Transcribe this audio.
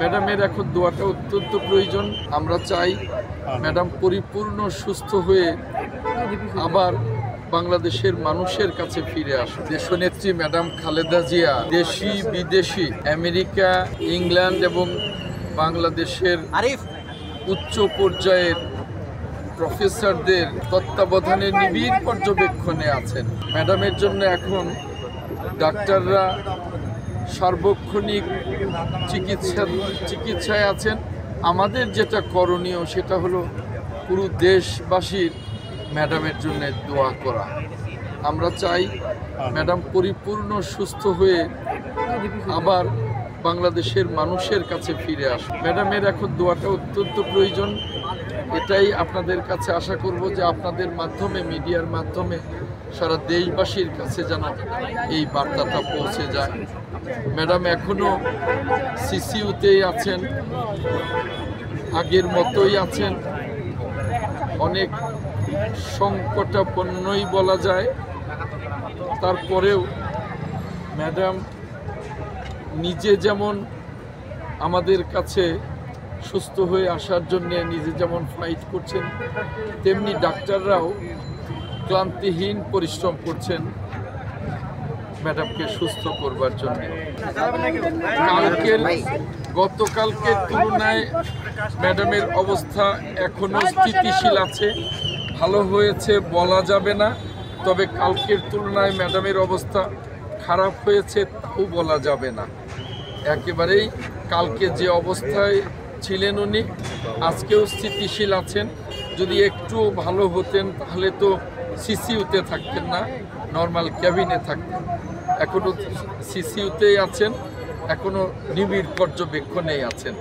ম্যাডামের এখন দোয়াটা অত্যন্ত প্রয়োজন। আমরা চাই ম্যাডাম পরিপূর্ণ সুস্থ হয়ে আবার বাংলাদেশের মানুষের কাছে ফিরে আসুন। দেশনেত্রী ম্যাডাম খালেদা জিয়া দেশি বিদেশি আমেরিকা, ইংল্যান্ড এবং বাংলাদেশের উচ্চ পর্যায়ের প্রফেসরদের তত্ত্বাবধানে নিবিড় পর্যবেক্ষণে আছেন। ম্যাডামের জন্য এখন ডাক্তাররা সার্বক্ষণিক চিকিৎসায় আছেন। আমাদের যেটা করণীয় সেটা হলো পুরো দেশবাসীর ম্যাডামের জন্য দোয়া করা। আমরা চাই ম্যাডাম পরিপূর্ণ সুস্থ হয়ে আবার বাংলাদেশের মানুষের কাছে ফিরে আসুন। ম্যাডামের এখন দোয়াটা অত্যন্ত প্রয়োজন। এটাই আপনাদের কাছে আশা করব যে আপনাদের মাধ্যমে, মিডিয়ার মাধ্যমে সারা দেশবাসীর কাছে যেন এই বার্তাটা পৌঁছে যায়। ম্যাডাম এখনও সিসিইউতেই আছেন, আগের মতোই আছেন। অনেক সংকটাপন্নই বলা যায়। তারপরেও ম্যাডাম নিজে যেমন আমাদের কাছে সুস্থ হয়ে আসার জন্যে নিজে যেমন ফাইট করছেন, তেমনি ডাক্তাররাও ক্লান্তিহীন পরিশ্রম করছেন ম্যাডামকে সুস্থ করবার জন্য। গতকালকের তুলনায় ম্যাডামের অবস্থা এখনো স্থিতিশীল আছে। ভালো হয়েছে বলা যাবে না, তবে কালকের তুলনায় ম্যাডামের অবস্থা খারাপ হয়েছে তাও বলা যাবে না। একেবারেই কালকে যে অবস্থায় ছিলেন উনি আজকেও স্থিতিশীল আছেন। যদি একটু ভালো হতেন তাহলে তো সিসিইউতে থাকতেন না, নর্মাল ক্যাবিনে থাকতেন। এখনও সিসিইউতেই আছেন, এখনও নিবিড় পর্যবেক্ষণেই আছেন।